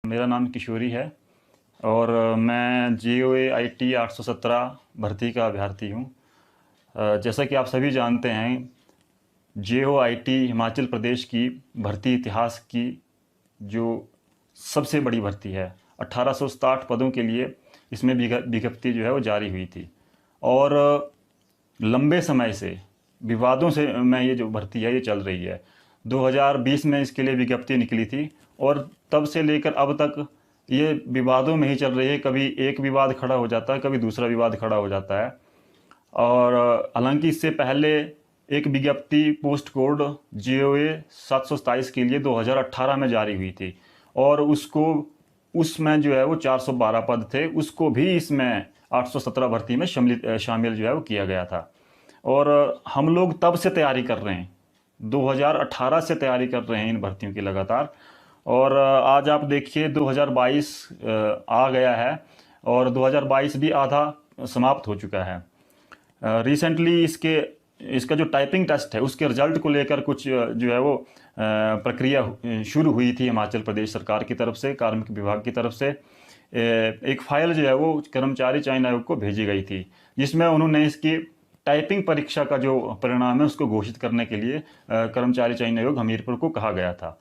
मेरा नाम किशोरी है और मैं GOA IT 817 भर्ती का अभ्यर्थी हूँ। जैसा कि आप सभी जानते हैं, GOIT हिमाचल प्रदेश की भर्ती इतिहास की जो सबसे बड़ी भर्ती है। 1867 पदों के लिए इसमें विज्ञप्ति जो है वो जारी हुई थी और लंबे समय से विवादों से मैं ये जो भर्ती है ये चल रही है। 2020 में इसके लिए विज्ञप्ति निकली थी और तब से लेकर अब तक ये विवादों में ही चल रही है। कभी एक विवाद खड़ा हो जाता है, कभी दूसरा विवाद खड़ा हो जाता है। और हालांकि इससे पहले एक विज्ञप्ति पोस्ट कोड GOA 727 के लिए 2018 में जारी हुई थी और उसमें जो है वो 412 पद थे, उसको भी इसमें 817 भर्ती में शामिल जो है वो किया गया था। और हम लोग तब से तैयारी कर रहे हैं, 2018 से तैयारी कर रहे हैं इन भर्तियों की लगातार। और आज आप देखिए 2022 आ गया है और 2022 भी आधा समाप्त हो चुका है। रिसेंटली इसका जो टाइपिंग टेस्ट है उसके रिजल्ट को लेकर कुछ जो है वो प्रक्रिया शुरू हुई थी हिमाचल प्रदेश सरकार की तरफ से, कार्मिक विभाग की तरफ से। एक फाइल जो है वो कर्मचारी चयन आयोग को भेजी गई थी, जिसमें उन्होंने इसकी टाइपिंग परीक्षा का जो परिणाम है उसको घोषित करने के लिए कर्मचारी चयन आयोग हमीरपुर को कहा गया था।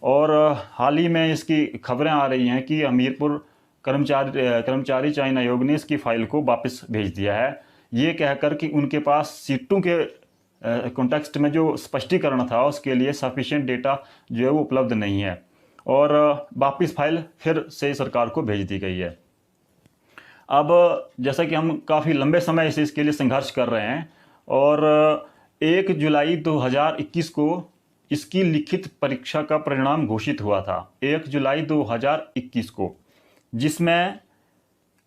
और हाल ही में इसकी खबरें आ रही हैं कि हमीरपुर कर्मचारी चयन आयोग ने इसकी फाइल को वापस भेज दिया है, ये कहकर कि उनके पास सीटों के कॉन्टेक्स्ट में जो स्पष्टीकरण था उसके लिए सफिशिएंट डेटा जो है वो उपलब्ध नहीं है और वापस फाइल फिर से सरकार को भेज दी गई है। अब जैसा कि हम काफ़ी लंबे समय से इसके लिए संघर्ष कर रहे हैं और 1 जुलाई 2021 को इसकी लिखित परीक्षा का परिणाम घोषित हुआ था, 1 जुलाई 2021 को, जिसमें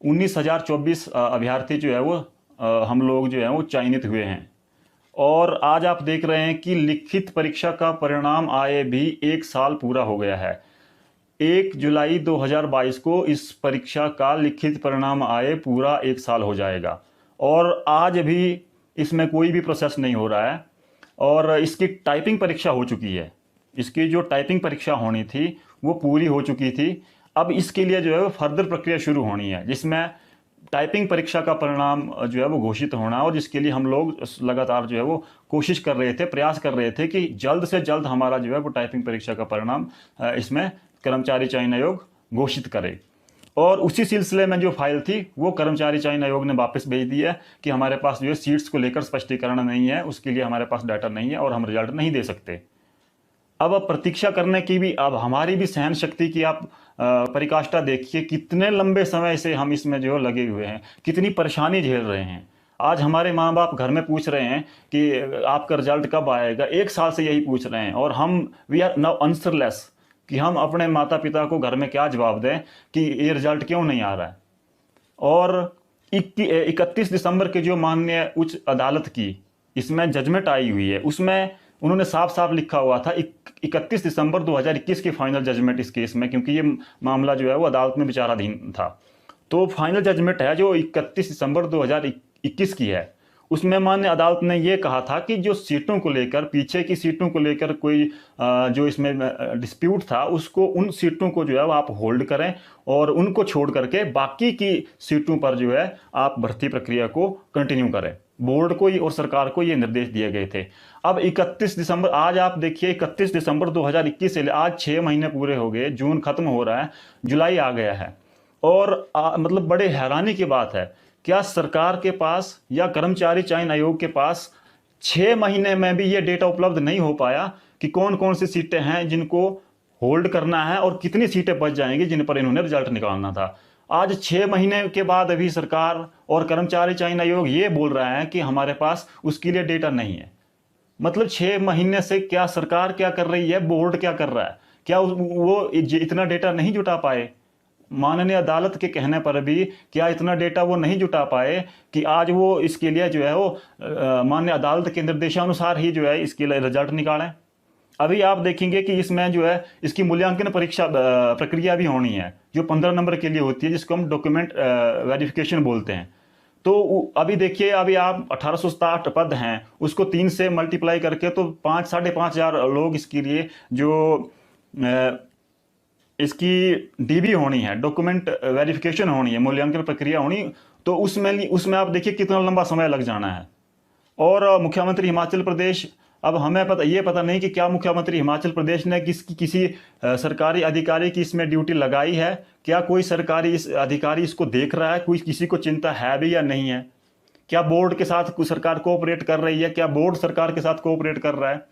19,024 अभ्यर्थी जो है वो हम लोग जो है वो चयनित हुए हैं। और आज आप देख रहे हैं कि लिखित परीक्षा का परिणाम आए भी 1 साल पूरा हो गया है। 1 जुलाई 2022 को इस परीक्षा का लिखित परिणाम आए पूरा 1 साल हो जाएगा और आज भी इसमें कोई भी प्रोसेस नहीं हो रहा है। और इसकी टाइपिंग परीक्षा हो चुकी है, इसकी जो टाइपिंग परीक्षा होनी थी वो पूरी हो चुकी थी। अब इसके लिए जो है वो फर्दर प्रक्रिया शुरू होनी है, जिसमें टाइपिंग परीक्षा का परिणाम जो है वो घोषित होना, और जिसके लिए हम लोग लगातार जो है वो कोशिश कर रहे थे, प्रयास कर रहे थे कि जल्द से जल्द हमारा जो है वो टाइपिंग परीक्षा का परिणाम इसमें कर्मचारी चयन आयोग घोषित करे। और उसी सिलसिले में जो फाइल थी वो कर्मचारी चयन आयोग ने वापस भेज दी है कि हमारे पास जो है सीट्स को लेकर स्पष्टीकरण नहीं है, उसके लिए हमारे पास डाटा नहीं है और हम रिजल्ट नहीं दे सकते। अब प्रतीक्षा करने की भी, अब हमारी भी सहन शक्ति की आप परिकाष्ठा देखिए, कितने लंबे समय से हम इसमें जो लगे हुए हैं, कितनी परेशानी झेल रहे हैं। आज हमारे माँ बाप घर में पूछ रहे हैं कि आपका रिजल्ट कब आएगा, 1 साल से यही पूछ रहे हैं और हम वी आर नाउ आंसरलेस कि हम अपने माता पिता को घर में क्या जवाब दें कि ये रिजल्ट क्यों नहीं आ रहा है। और 31 दिसंबर के जो माननीय उच्च अदालत की इसमें जजमेंट आई हुई है, उसमें उन्होंने साफ साफ लिखा हुआ था 31 दिसंबर 2021 की फाइनल जजमेंट इस केस में, क्योंकि ये मामला जो है वो अदालत में विचाराधीन था। तो फाइनल जजमेंट है जो 31 दिसंबर 2021 की है। उसमें माननीय अदालत ने ये कहा था कि जो सीटों को लेकर, पीछे की सीटों को लेकर कोई जो इसमें डिस्प्यूट था, उसको, उन सीटों को जो है वो आप होल्ड करें और उनको छोड़ करके बाकी की सीटों पर जो है आप भर्ती प्रक्रिया को कंटिन्यू करें। बोर्ड को और सरकार को ये निर्देश दिए गए थे। अब 31 दिसंबर, आज आप देखिए 31 दिसंबर 2021 से आज 6 महीने पूरे हो गए, जून खत्म हो रहा है, जुलाई आ गया है। और मतलब बड़े हैरानी की बात है, क्या सरकार के पास या कर्मचारी चयन आयोग के पास 6 महीने में भी ये डेटा उपलब्ध नहीं हो पाया कि कौन कौन सी सीटें हैं जिनको होल्ड करना है और कितनी सीटें बच जाएंगी जिन पर इन्होंने रिजल्ट निकालना था। आज 6 महीने के बाद अभी सरकार और कर्मचारी चयन आयोग ये बोल रहा है कि हमारे पास उसके लिए डेटा नहीं है। मतलब 6 महीने से क्या सरकार क्या कर रही है, बोर्ड क्या कर रहा है, क्या वो इतना डेटा नहीं जुटा पाए? माननीय अदालत के कहने पर भी क्या इतना डेटा वो नहीं जुटा पाए कि आज वो इसके लिए जो है वो माननीय अदालत के निर्देशानुसार ही जो है इसके लिए रिजल्ट निकालें? अभी आप देखेंगे कि इसमें जो है इसकी मूल्यांकन परीक्षा प्रक्रिया भी होनी है, जो 15 नंबर के लिए होती है, जिसको हम डॉक्यूमेंट वेरिफिकेशन बोलते हैं। तो अभी देखिए, अभी आप 1867 पद हैं, उसको 3 से मल्टीप्लाई करके तो 5 साढ़े 5 हज़ार लोग इसके लिए जो इसकी डीबी होनी है, डॉक्यूमेंट वेरिफिकेशन होनी है, मूल्यांकन प्रक्रिया होनी, तो उसमें आप देखिए कितना लंबा समय लग जाना है। और मुख्यमंत्री हिमाचल प्रदेश, अब हमें ये पता नहीं कि क्या मुख्यमंत्री हिमाचल प्रदेश ने किसी सरकारी अधिकारी की इसमें ड्यूटी लगाई है, क्या कोई सरकारी अधिकारी इसको देख रहा है, कोई किसी को चिंता है भी या नहीं है, क्या बोर्ड के साथ सरकार कोऑपरेट कर रही है, क्या बोर्ड सरकार के साथ कोऑपरेट कर रहा है।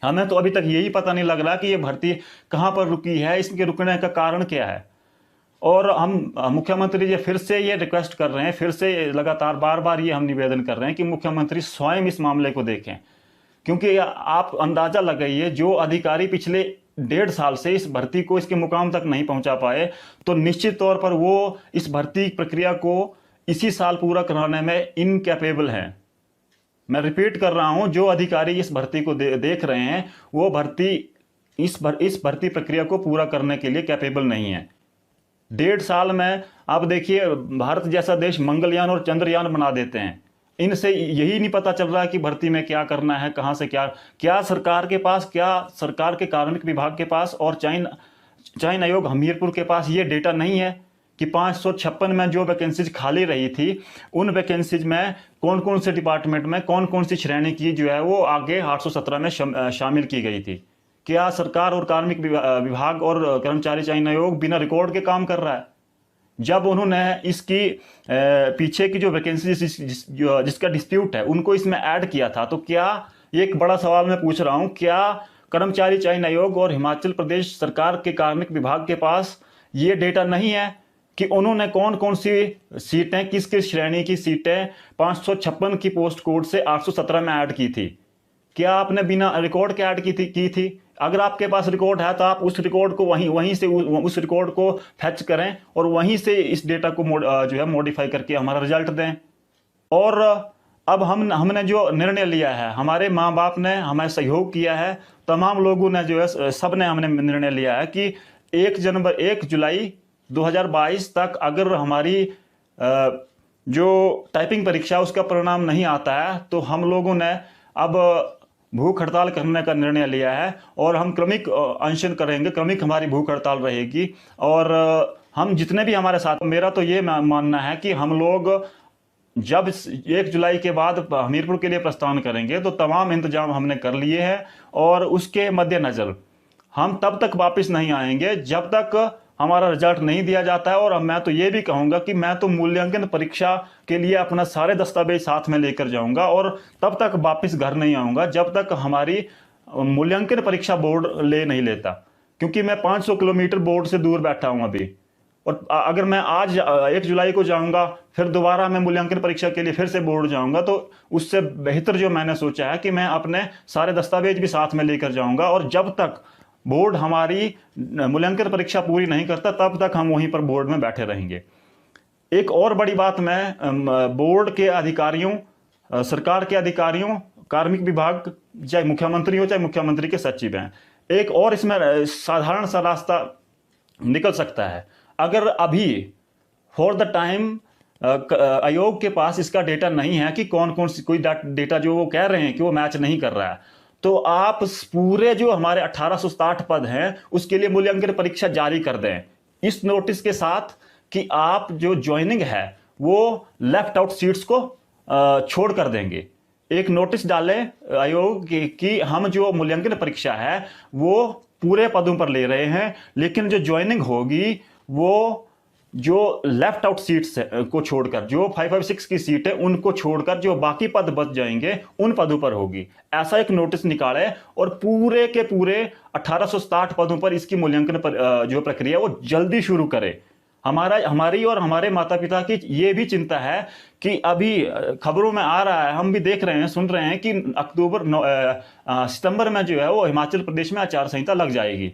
हमें तो अभी तक यही पता नहीं लग रहा कि ये भर्ती कहाँ पर रुकी है, इसके रुकने का कारण क्या है। और हम मुख्यमंत्री जी फिर से ये रिक्वेस्ट कर रहे हैं, फिर से लगातार बार बार ये हम निवेदन कर रहे हैं कि मुख्यमंत्री स्वयं इस मामले को देखें, क्योंकि आप अंदाजा लगाइए, जो अधिकारी पिछले 1.5 साल से इस भर्ती को इसके मुकाम तक नहीं पहुंचा पाए, तो निश्चित तौर पर वो इस भर्ती प्रक्रिया को इसी साल पूरा कराने में इनकैपेबल हैं। मैं रिपीट कर रहा हूं, जो अधिकारी इस भर्ती को देख रहे हैं, वो इस भर्ती प्रक्रिया को पूरा करने के लिए कैपेबल नहीं है। 1.5 साल में आप देखिए, भारत जैसा देश मंगलयान और चंद्रयान बना देते हैं, इनसे यही नहीं पता चल रहा है कि भर्ती में क्या करना है, कहां से क्या सरकार के पास, क्या सरकार के कार्मिक विभाग के पास और चयन आयोग हमीरपुर के पास ये डेटा नहीं है कि 556 में जो वैकेंसीज खाली रही थी, उन वैकेंसीज में कौन कौन से डिपार्टमेंट में कौन कौन सी श्रेणी की जो है वो आगे 817 में शामिल की गई थी। क्या सरकार और कार्मिक विभाग और कर्मचारी चयन आयोग बिना रिकॉर्ड के काम कर रहा है? जब उन्होंने इसकी पीछे की जो वैकेंसी जिसका डिस्प्यूट है उनको इसमें ऐड किया था, तो क्या, ये एक बड़ा सवाल मैं पूछ रहा हूं, क्या कर्मचारी चयन आयोग और हिमाचल प्रदेश सरकार के कार्मिक विभाग के पास ये डेटा नहीं है कि उन्होंने कौन कौन सी सीटें, किस किस श्रेणी की सीटें 556 की पोस्ट कोड से 817 में ऐड की थी? क्या आपने बिना रिकॉर्ड के ऐड की थी? अगर आपके पास रिकॉर्ड है तो आप उस रिकॉर्ड को वहीं से उस रिकॉर्ड को फैच करें और वहीं से इस डेटा को जो है मॉडिफाई करके हमारा रिजल्ट दें। और अब हमने जो निर्णय लिया है, हमारे माँ बाप ने हमें सहयोग किया है, तमाम लोगों ने जो है, सब ने हमने निर्णय लिया है कि 1 जुलाई 2022 तक अगर हमारी जो टाइपिंग परीक्षा उसका परिणाम नहीं आता है, तो हम लोगों ने अब भूख हड़ताल करने का निर्णय लिया है और हम क्रमिक अनशन करेंगे, क्रमिक हमारी भूख हड़ताल रहेगी। और हम जितने भी हमारे साथ, मेरा तो ये मानना है कि हम लोग जब 1 जुलाई के बाद हमीरपुर के लिए प्रस्थान करेंगे तो तमाम इंतजाम हमने कर लिए हैं और उसके मद्देनजर हम तब तक वापस नहीं आएंगे जब तक हमारा रिजल्ट नहीं दिया जाता है। और मैं तो ये भी कहूँगा कि मैं तो मूल्यांकन परीक्षा के लिए अपना सारे दस्तावेज साथ में लेकर जाऊँगा और तब तक वापस घर नहीं आऊँगा जब तक हमारी मूल्यांकन परीक्षा बोर्ड ले नहीं लेता, क्योंकि मैं 500 किलोमीटर बोर्ड से दूर बैठा हूँ अभी। और अगर मैं आज 1 जुलाई को जाऊँगा, फिर दोबारा मैं मूल्यांकन परीक्षा के लिए फिर से बोर्ड जाऊँगा, तो उससे बेहतर जो मैंने सोचा है कि मैं अपने सारे दस्तावेज भी साथ में लेकर जाऊँगा और जब तक बोर्ड हमारी मूल्यांकन परीक्षा पूरी नहीं करता तब तक हम वहीं पर बोर्ड में बैठे रहेंगे। एक और बड़ी बात मैं बोर्ड के अधिकारियों, सरकार के अधिकारियों, कार्मिक विभाग, चाहे मुख्यमंत्री हो चाहे मुख्यमंत्री के सचिव हैं, एक और इसमें साधारण सा रास्ता निकल सकता है। अगर अभी फॉर द टाइम आयोग के पास इसका डेटा नहीं है कि कौन कौन सी कोई डेटा जो वो कह रहे हैं कि वो मैच नहीं कर रहा है, तो आप पूरे जो हमारे 1860 पद हैं उसके लिए मूल्यांकन परीक्षा जारी कर दें, इस नोटिस के साथ कि आप जो ज्वाइनिंग है वो लेफ्ट आउट सीट्स को छोड़ कर देंगे। एक नोटिस डालें आयोग कि हम जो मूल्यांकन परीक्षा है वो पूरे पदों पर ले रहे हैं, लेकिन जो ज्वाइनिंग होगी वो जो लेफ्ट आउट सीट्स को छोड़कर, जो 556 की सीट है उनको छोड़कर जो बाकी पद बच जाएंगे उन पदों पर होगी। ऐसा एक नोटिस निकाले और पूरे के पूरे 1860 पदों पर इसकी मूल्यांकन जो प्रक्रिया वो जल्दी शुरू करे। हमारी और हमारे माता पिता की ये भी चिंता है कि अभी खबरों में आ रहा है, हम भी देख रहे हैं, सुन रहे हैं कि सितंबर में जो है वो हिमाचल प्रदेश में आचार संहिता लग जाएगी।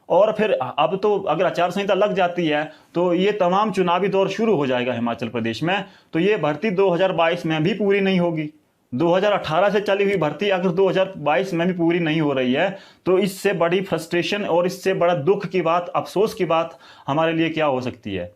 और फिर अब तो अगर आचार संहिता लग जाती है तो ये तमाम चुनावी दौर शुरू हो जाएगा हिमाचल प्रदेश में, तो ये भर्ती 2022 में भी पूरी नहीं होगी। 2018 से चली हुई भर्ती अगर 2022 में भी पूरी नहीं हो रही है तो इससे बड़ी फ्रस्ट्रेशन और इससे बड़ा दुख की बात, अफसोस की बात हमारे लिए क्या हो सकती है।